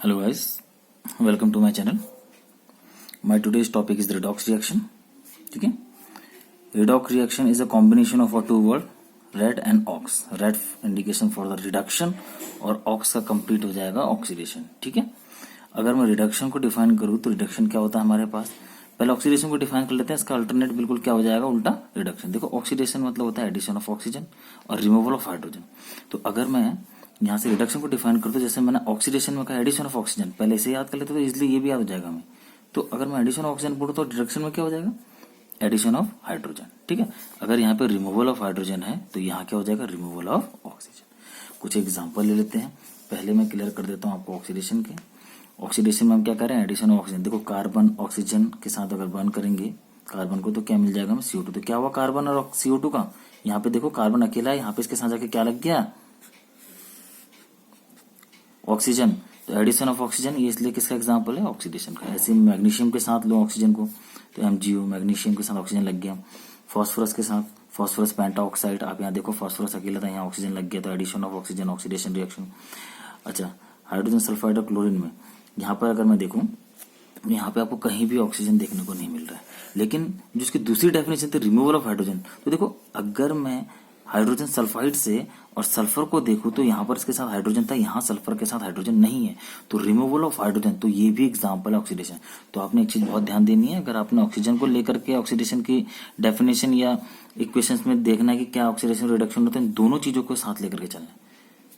Hello guys, welcome to my channel. My today's topic is the redox reaction. ठीक है, redox reaction is a combination of two word red and ox. Red indication for the reduction और ox का complete हो जाएगा oxidation. ठीक है, अगर मैं reduction को define करूँ तो reduction क्या होता है हमारे पास, पहले ऑक्सीडेशन को डिफाइन कर लेते हैं. इसका अल्टरनेट बिल्कुल क्या हो जाएगा, उल्टा रिडक्शन. देखो ऑक्सीडेशन मतलब होता है एडिशन ऑफ ऑक्सीजन और रिमूवल ऑफ हाइड्रोजन. तो अगर मैं यहाँ से रिडक्शन को डिफाइन कर दो, जैसे मैंने ऑक्सीडेशन में कहा एडिशन ऑफ ऑक्सीजन, पहले इसे याद कर लेते तो इजिली ये भी याद हो जाएगा हमें. तो अगर मैं एडिशन ऑफ ऑक्सीजन बोलूँ तो रिडक्शन में क्या हो जाएगा, एडिशन ऑफ हाइड्रोजन. ठीक है, अगर यहाँ पे रिमूवल ऑफ हाइड्रोजन है तो यहाँ क्या हो जाएगा, रिमूवल ऑफ ऑक्सीजन. कुछ एग्जाम्पल ले लेते हैं. पहले मैं क्लियर कर देता हूँ आपको ऑक्सीडेशन के. ऑक्सीडेशन में हम क्या करें, एडिशन ऑफ ऑक्सीजन. देखो कार्बन ऑक्सीजन के साथ अगर बर्न करेंगे कार्बन को तो क्या मिल जाएगा हमें, CO2. तो क्या हुआ कार्बन और CO2 का, यहाँ पे देखो कार्बन अकेला है, यहाँ पे इसके साथ जाके क्या लग गया, ऑक्सीजन. तो एडिशन ऑफ ऑक्सीजन, ये इसलिए किसका एग्जांपल है, ऑक्सीडेशन का. ऐसे मैग्नीशियम के साथ लो ऑक्सीजन को तो MgO, मैग्नीशियम के साथ ऑक्सीजन लग गया. फॉस्फोरस के साथ फॉस्फोरस पेंटाऑक्साइड, आप यहाँ देखो फॉस्फोरस अकेला था, यहाँ ऑक्सीजन लग गया, तो addition of oxygen, oxidation reaction. अच्छा, हाइड्रोजन सल्फाइड और क्लोरीन में यहाँ पर अगर मैं देखूं, यहाँ पे आपको कहीं भी ऑक्सीजन देखने को नहीं मिल रहा है, लेकिन जो इसकी दूसरी डेफिनेशन थी रिमूवल ऑफ हाइड्रोजन. तो देखो अगर मैं हाइड्रोजन सल्फाइड से और सल्फर को देखूं तो यहाँ पर इसके साथ हाइड्रोजन था, यहाँ सल्फर के साथ हाइड्रोजन नहीं है, तो रिमूवल ऑफ हाइड्रोजन. तो ये भी एग्जांपल है ऑक्सीडेशन. तो आपने एक चीज बहुत ध्यान देनी है, अगर आपने ऑक्सीजन को लेकर के ऑक्सीडेशन की डेफिनेशन या इक्वेशंस में देखना है कि क्या ऑक्सीडेशन रिडक्शन होता है, दोनों चीजों को साथ लेकर के चलना है.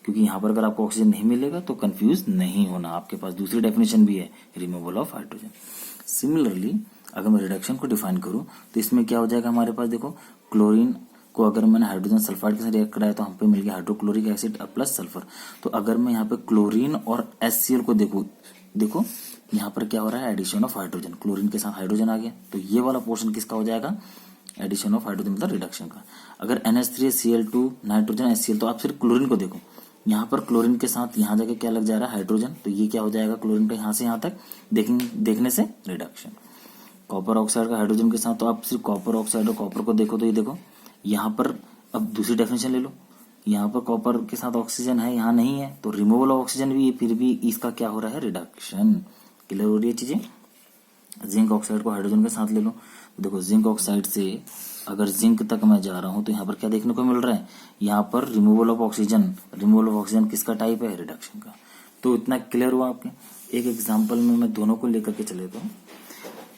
क्योंकि यहाँ पर अगर आपको ऑक्सीजन नहीं मिलेगा तो कंफ्यूज नहीं होना, आपके पास दूसरी डेफिनेशन भी है, रिमूवल ऑफ हाइड्रोजन. सिमिलरली अगर मैं रिडक्शन को डिफाइन करूं तो इसमें क्या हो जाएगा हमारे पास, देखो क्लोरीन को अगर मैंने हाइड्रोजन सल्फाइड के साथ रिएक्ट कराया तो हम पे मिल गया हाइड्रोक्लोरिक एसिड प्लस सल्फर. तो अगर मैं यहाँ पे क्लोरीन और HCl को देखो यहाँ पर क्या हो रहा है, एडिशन ऑफ हाइड्रोजन. क्लोरीन के साथ हाइड्रोजन आ गया, तो ये वाला पोर्शन किसका हो जाएगा, एडिशन ऑफ हाइड्रोजन मतलब रिडक्शन का. अगर NH3Cl2 नाइट्रोजन HCl, तो आप सिर्फ क्लोरीन को देखो, यहाँ पर क्लोरीन के साथ यहाँ जाके क्या लग जा रहा है, हाइड्रोजन. तो ये क्या हो जाएगा, क्लोरीन का यहाँ से यहाँ तक देखने से रिडक्शन. कॉपर ऑक्साइड का हाइड्रोजन के साथ, तो आप सिर्फ कॉपर ऑक्साइड और कॉपर को देखो, तो ये देखो यहाँ पर अब दूसरी डेफिनेशन ले लो, यहाँ पर कॉपर के साथ ऑक्सीजन है, यहाँ नहीं है, तो रिमूवल ऑफ ऑक्सीजन भी, फिर भी इसका क्या हो रहा है, रिडक्शन. क्लियर हो रही है चीजें. जिंक ऑक्साइड को हाइड्रोजन के साथ ले लो, देखो जिंक ऑक्साइड से अगर जिंक तक मैं जा रहा हूं तो यहाँ पर क्या देखने को मिल रहा है, यहाँ पर removal of oxygen. Removal of oxygen किसका टाइप है, रिडक्शन का. तो इतना क्लियर हुआ आपके. एक एग्जांपल में मैं दोनों को लेकर के चले तो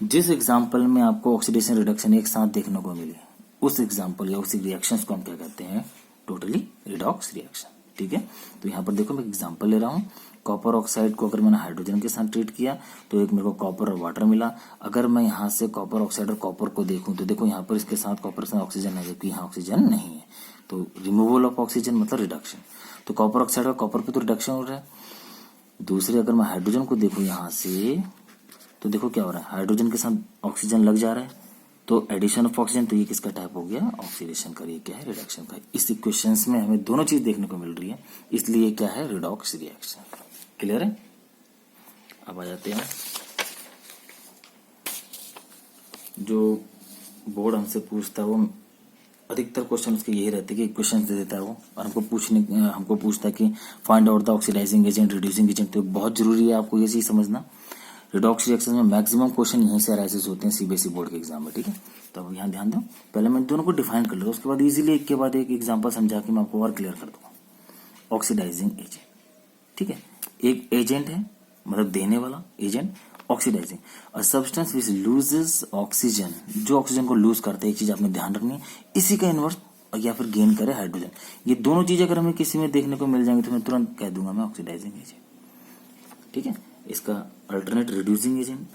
जिस एग्जांपल में आपको ऑक्सीडेशन रिडक्शन एक साथ देखने को मिले, उस एग्जांपल या उस रिएक्शंस को हम क्या कहते हैं, टोटली रिडॉक्स रिएक्शन. ठीक है, तो यहाँ पर देखो मैं एग्जांपल ले रहा हूँ. कॉपर ऑक्साइड को अगर मैंने हाइड्रोजन के साथ ट्रीट किया तो एक मेरे को कॉपर और वाटर मिला. अगर मैं यहाँ से कॉपर ऑक्साइड और कॉपर को देखूं तो देखो यहाँ पर इसके साथ कॉपर के साथ ऑक्सीजन है, जबकि यहाँ ऑक्सीजन नहीं है. तो रिमूवल ऑफ ऑक्सीजन मतलब रिडक्शन. तो कॉपर ऑक्साइड का कॉपर पे तो रिडक्शन हो रहा है. दूसरे अगर मैं हाइड्रोजन को देखूं यहाँ से तो देखो क्या हो रहा है, हाइड्रोजन के साथ ऑक्सीजन लग जा रहा है, तो एडिशन ऑफ ऑक्सीजन. तो ये किसका टाइप हो गया, ऑक्सीडेशन का. ये क्या है, रिडक्शन का. इस इक्वेशंस में हमें दोनों चीज देखने को मिल रही है, इसलिए क्या है, रिडॉक्स रिएक्शन. क्लियर है. अब आ जाते हैं, जो बोर्ड हमसे पूछता है वो अधिकतर क्वेश्चन उसके यही रहते हैं कि क्वेश्चन दे देता है वो, और हमको पूछता है कि find out the oxidising agent, reducing agent. तो बहुत जरूरी है आपको ये चीज समझना. रिडॉक्स रिएक्शन में मैक्सिमम क्वेश्चन यहीं से अराइजेस होते हैं CBSE बोर्ड के एग्जाम में. ठीक है, तो अब यहाँ ध्यान दो, पहले मैं दोनों को डिफाइन कर लूँ, उसके बाद इजीली एक के बाद एक एग्जांपल समझा के मैं आपको और क्लियर कर दूंगा. ऑक्सीडाइजिंग एजेंट, ठीक है, एक एजेंट है मतलब देने वाला agent. Oxidising, a substance which loses oxygen, जो ऑक्सीजन को लूज करते हैं. एक चीज आपने ध्यान रखनी है, इसी का इनवर्स या फिर गेन करे हाइड्रोजन. ये दोनों चीज अगर हमें किसी में देखने को मिल जाएंगे तो मैं तुरंत कह दूंगा मैं ऑक्सीडाइजिंग एजेंट. ठीक है, इसका alternate reducing agent,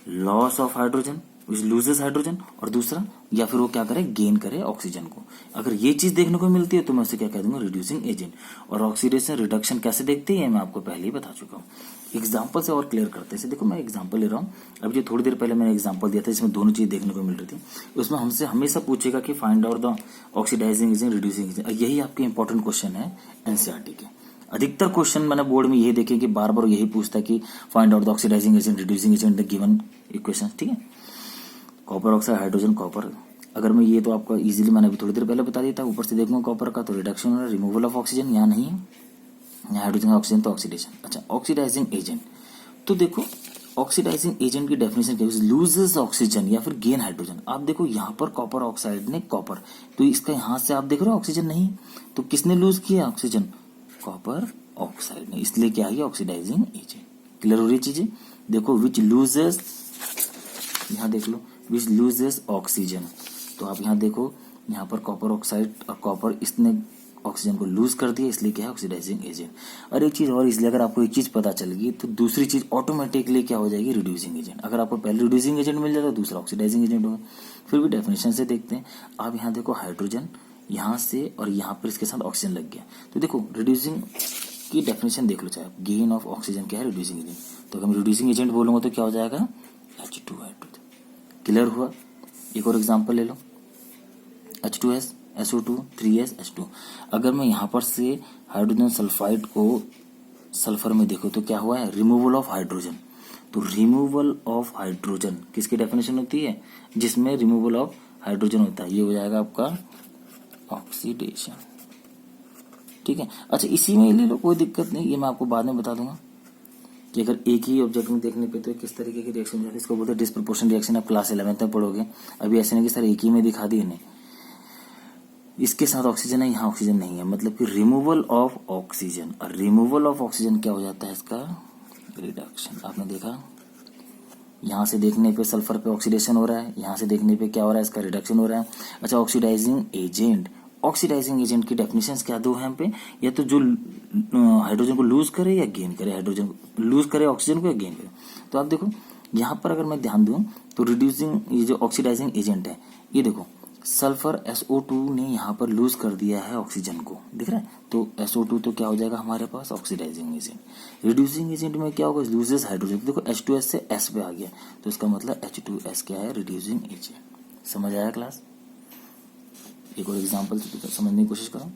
loss of hydrogen which loses hydrogen, और दूसरा या फिर वो क्या करे, गेन करे ऑक्सीजन को. अगर ये चीज देखने को मिलती है तो मैं उसे क्या कह दूंगा, रिड्यूसिंग एजेंट. और ऑक्सीडेशन रिडक्शन कैसे देखते हैं मैं आपको पहले ही बता चुका हूँ. एग्जाम्पल से और क्लियर करते हैं. देखो मैं एग्जाम्पल ले रहा हूँ, अब जो थोड़ी देर पहले मैंने एग्जाम्पल दिया था जिसमें दोनों चीज देखने को मिल रही थी, उसमें हमसे हमेशा पूछेगा कि find out the oxidising agent, reducing agent. यही आपके इंपॉर्टेंट क्वेश्चन है NCERT के. अधिकतर क्वेश्चन मैंने बोर्ड में यही देखे कि बार बार यही पूछता है कि find out the oxidising agent, reducing agent, the given equation. ठीक है, कॉपर ऑक्साइड, हाइड्रोजन, कॉपर. अगर मैं ये तो आपको इजीली मैंने अभी थोड़ी देर पहले बता दिया था. ऊपर से देखूंगा कॉपर का तो रिडक्शन हो रहा है, रिमूवल ऑफ ऑक्सीजन यहाँ नहीं है. हाइड्रोजन ऑक्सीजन तो ऑक्सीडेशन। अच्छा, ऑक्सीडाइजिंग एजेंट, तो देखो ऑक्सीडाइजिंग एजेंट की डेफिनेशन क्या है, लूजेस ऑक्सीजन या फिर गेन हाइड्रोजन। आप देखो यहाँ पर कॉपर ऑक्साइड ने कॉपर, तो इसका यहां से आप देख रहे हो ऑक्सीजन नहीं, तो किसने लूज किया ऑक्सीजन, कॉपर ऑक्साइड ने, इसलिए क्या है ऑक्सीडाइजिंग एजेंट। क्लियर हो रही चीजें। देखो विच लूजेस, यहाँ देख लो विच लूजेस ऑक्सीजन, तो आप यहाँ देखो यहाँ पर कॉपर ऑक्साइड और कॉपर इसने ऑक्सीजन को लूज कर दिया, इसलिए क्या है ऑक्सीडाइजिंग एजेंट। और एक चीज और, इसलिए अगर आपको एक चीज पता चल गई तो दूसरी चीज ऑटोमेटिकली क्या हो जाएगी, रिड्यूसिंग एजेंट। अगर आपको पहले रिड्यूसिंग एजेंट मिल जाता है, दूसरा ऑक्सीडाइजिंग एजेंट होगा। फिर भी डेफिनेशन से देखते हैं। आप यहाँ देखो हाइड्रोजन यहाँ से और यहाँ पर इसके साथ ऑक्सीजन लग गया, तो देखो रिड्यूसिंग की डेफिनेशन देख लो, चाहे आप गेन ऑफ ऑक्सीजन क्या है, रिड्यूसिंग एजेंट। तो अगर मैं रिड्यूसिंग एजेंट बोलूंगा तो क्या हो जाएगा, H2 हाइड्रोजन। क्लियर हुआ। एक और एग्जांपल ले लो, H2S SO2 3S H2। अगर मैं यहाँ पर से हाइड्रोजन सल्फाइड को सल्फर में देखो तो क्या हुआ है, रिमूवल ऑफ हाइड्रोजन। तो रिमूवल ऑफ हाइड्रोजन किसकी डेफिनेशन होती है, जिसमें रिमूवल ऑफ हाइड्रोजन होता है, ये हो जाएगा आपका ऑक्सीडेशन। ठीक है। अच्छा, इसी में ले लो, कोई दिक्कत नहीं, ये मैं आपको बाद में बता दूंगा कि अगर एक ही ऑब्जेक्ट में देखने पे तो किस तरीके की रिएक्शन जाती है, इसको बोलते हैं डिस्प्रपोर्शन रिएक्शन। आप क्लास 11th में पढ़ोगे। अभी ऐसे नहीं कि सर एक ही में दिखा दिए, नहीं, इसके साथ ऑक्सीजन है, यहाँ ऑक्सीजन नहीं है, मतलब कि रिमूवल ऑफ ऑक्सीजन। और रिमूवल ऑफ ऑक्सीजन क्या हो जाता है, इसका रिडक्शन। आपने देखा यहाँ से देखने पे सल्फर पे ऑक्सीडेशन हो रहा है, यहाँ से देखने पे क्या हो रहा है, इसका रिडक्शन हो रहा है। अच्छा, ऑक्सीडाइजिंग एजेंट, ऑक्सीडाइजिंग एजेंट की डेफिनेशंस क्या दो है यहाँ पे, या तो जो हाइड्रोजन को लूज करे या गेन करे, हाइड्रोजन लूज करे ऑक्सीजन को या गेन करे। तो आप देखो यहाँ पर अगर मैं ध्यान दूं तो रिड्यूसिंग, ये जो ऑक्सीडाइजिंग एजेंट है, ये देखो सल्फर SO2 ने यहाँ पर लूज कर दिया है ऑक्सीजन को, दिख रहा है। तो SO2 तो क्या हो जाएगा हमारे पास ऑक्सीडाइजिंग एजेंट। रिड्यूसिंग एजेंट में क्या होगा, लूजेस हाइड्रोजन। देखो H2S से S पे आ गया, तो इसका मतलब H2S क्या है, रिड्यूसिंग एजेंट। समझ आया क्लास। एक और एग्जाम्पल समझने की कोशिश करो।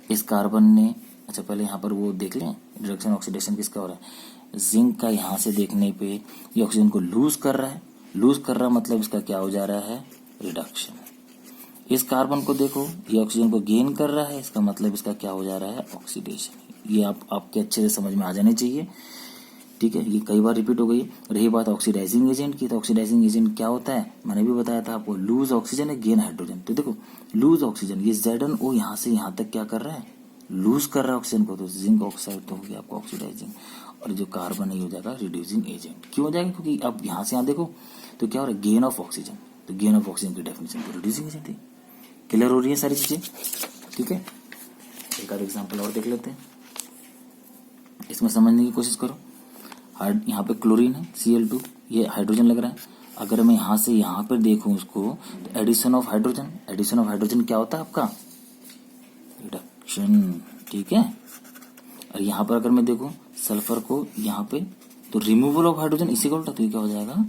इस कार्बन ने, अच्छा पहले यहाँ पर वो देख लें, रिडक्शन ऑक्सीडेशन किसका हो रहा है, जिंक का। यहाँ से देखने पे ये ऑक्सीजन को लूज कर रहा है, लूज कर रहा मतलब इसका क्या हो जा रहा है, रिडक्शन। इस कार्बन को देखो, ये ऑक्सीजन को गेन कर रहा है, इसका मतलब इसका क्या हो जा रहा है, ऑक्सीडेशन। ये आपके अच्छे से समझ में आ जाने चाहिए। ठीक है, ये कई बार रिपीट हो गई। रही बात ऑक्सीडाइजिंग एजेंट की, तो ऑक्सीडाइजिंग एजेंट क्या होता है, मैंने भी बताया था आपको, लूज ऑक्सीजन है, गेन हाइड्रोजन। तो देखो लूज ऑक्सीजन, ये ZnO यहाँ से यहाँ तक क्या कर रहा है, लूज कर रहा है ऑक्सीजन को, तो जिंक ऑक्साइड तो हो गया आपको ऑक्सीडाइजिंग। और जो कार्बन है हो जाएगा रिड्यूसिंग एजेंट। क्यों हो जाएगा, क्योंकि अब यहाँ से यहाँ देखो तो क्या हो रहा है, गेन ऑफ ऑक्सीजन। तो गेन ऑफ ऑक्सीजन की डेफिनेशन तो रिड्यूसिंग एजेंट है। क्लियर हो रही है सारी चीजें। ठीक है, एक आध एग्जाम्पल और देख लेते हैं, इसमें समझने की कोशिश करो। यहाँ पे क्लोरीन है Cl2, ये हाइड्रोजन लग रहा है। अगर मैं यहाँ से यहाँ पर देखूं उसको, तो addition of hydrogen, addition of hydrogen क्या होता है आपका, रिडक्शन। ठीक है। और यहाँ पर अगर मैं देखूं सल्फर को यहाँ पे, तो रिमूवल ऑफ हाइड्रोजन, इसी को उल्टा, तो ये क्या हो जाएगा,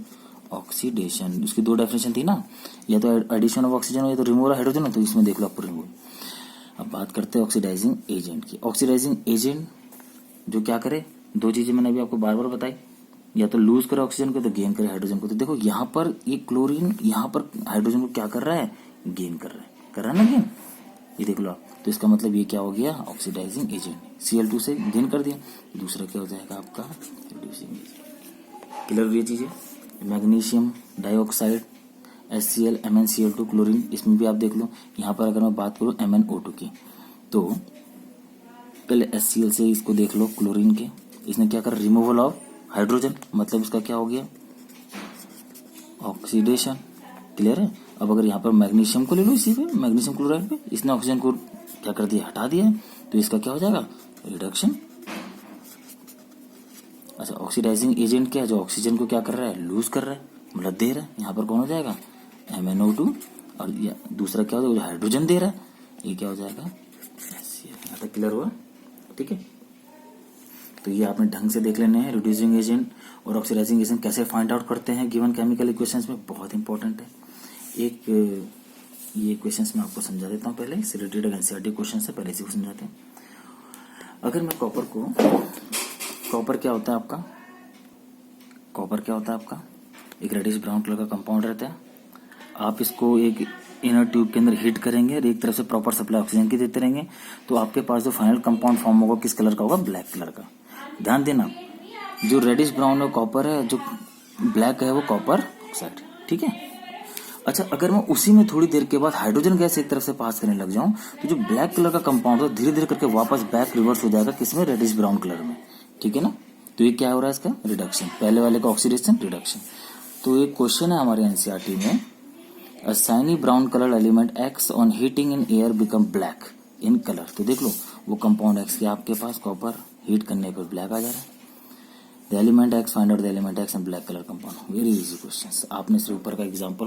ऑक्सीडेशन। उसकी दो डेफिनेशन थी ना, या तो एडिशन ऑफ ऑक्सीजन हो या तो रिमूवल ऑफ हाइड्रोजन हो, तो इसमें देख लो आपको रिमूवल। अब बात करते हैं ऑक्सीडाइजिंग एजेंट की। ऑक्सीडाइजिंग एजेंट जो क्या करे, दो चीजें मैंने अभी आपको बार बार बताई, या तो लूज करे ऑक्सीजन को, तो गेन करे हाइड्रोजन को। तो देखो यहाँ पर ये क्लोरीन यहाँ पर हाइड्रोजन को क्या कर रहा है, गेन कर रहा है ना गेन, ये देख लो आप। तो इसका मतलब ये क्या हो गया, ऑक्सीडाइजिंग एजेंट। Cl2 से गेन कर दिया, दूसरा क्या हो जाएगा आपका, रिड्यूसिंग एजेंट। क्लियर हुई चीजें। Magnesium dioxide HCl MnCl2 chlorine, इसमें भी आप देख लो। यहाँ पर अगर मैं बात करूँ MnO2 की, तो पहले HCl से इसको देख लो, क्लोरीन के, इसने क्या कर, रिमूवल ऑफ हाइड्रोजन, मतलब इसका क्या हो गया, ऑक्सीडेशन। क्लियर है। अब अगर यहाँ पर मैग्नीशियम को ले लो, इसी पे मैग्नीशियम क्लोराइड पे, इसने ऑक्सीजन को क्या कर दिया, हटा दिया है, तो इसका क्या हो जाएगा, रिडक्शन। अच्छा, ऑक्सीडाइजिंग एजेंट क्या है, जो ऑक्सीजन को क्या कर रहा है, लूज कर रहा है, मतलब दे रहा है। यहाँ पर कौन हो जाएगा, MnO2, और दूसरा क्या हो जाएगा, हाइड्रोजन दे रहा है, ये क्या हो जाएगा, यहाँ तक क्लियर हुआ। ठीक है, तो ये आपने ढंग से देख लेने हैं, रिड्यूसिंग एजेंट और ऑक्सीडाइजिंग एजेंट कैसे फाइंड आउट करते हैं गिवन केमिकल इक्वेशंस में, बहुत इंपॉर्टेंट है। एक ये क्वेश्चंस मैं आपको समझा देता हूँ पहले, इससे रिलेटेड एनसीईआरटी क्वेश्चन है, पहले इसी को समझाते हैं। अगर मैं कॉपर क्या होता है आपका, कॉपर क्या होता है आपका, एक रेडिश ब्राउन कलर का कंपाउंड रहता है। आप इसको एक इनर ट्यूब के अंदर हीट करेंगे और एक तरफ से प्रॉपर सप्लाई ऑक्सीजन की देते रहेंगे, तो आपके पास जो फाइनल कंपाउंड फॉर्म होगा किस कलर का होगा? ब्लैक कलर का। ध्यान देना, जो रेडिश ब्राउन और कॉपर है, जो ब्लैक है वो कॉपर ऑक्साइड। ठीक है। अच्छा, अगर मैं उसी में थोड़ी देर के बाद हाइड्रोजन गैस एक तरफ से पास करने लग जाऊं, तो जो ब्लैक कलर का कंपाउंड है धीरे धीरे करके वापस बैक रिवर्स हो जाएगा किसमें? रेडिश ब्राउन कलर में। ठीक है ना। तो ये क्या हो रहा है इसका? रिडक्शन। पहले वाले का ऑक्सीडेशन, रिडक्शन। तो एक क्वेश्चन है हमारे एनसीईआरटी में, अ shiny brown colour element x on heating in air become black in colour. तो देख लो, वो कंपाउंड एक्स के आपके पास कॉपर हीट करने पर ब्लैक आ जा रहा है। The element x, find out the element x and black colour compound. Very easy question. आपने सिर्फ ऊपर का एग्जाम्पल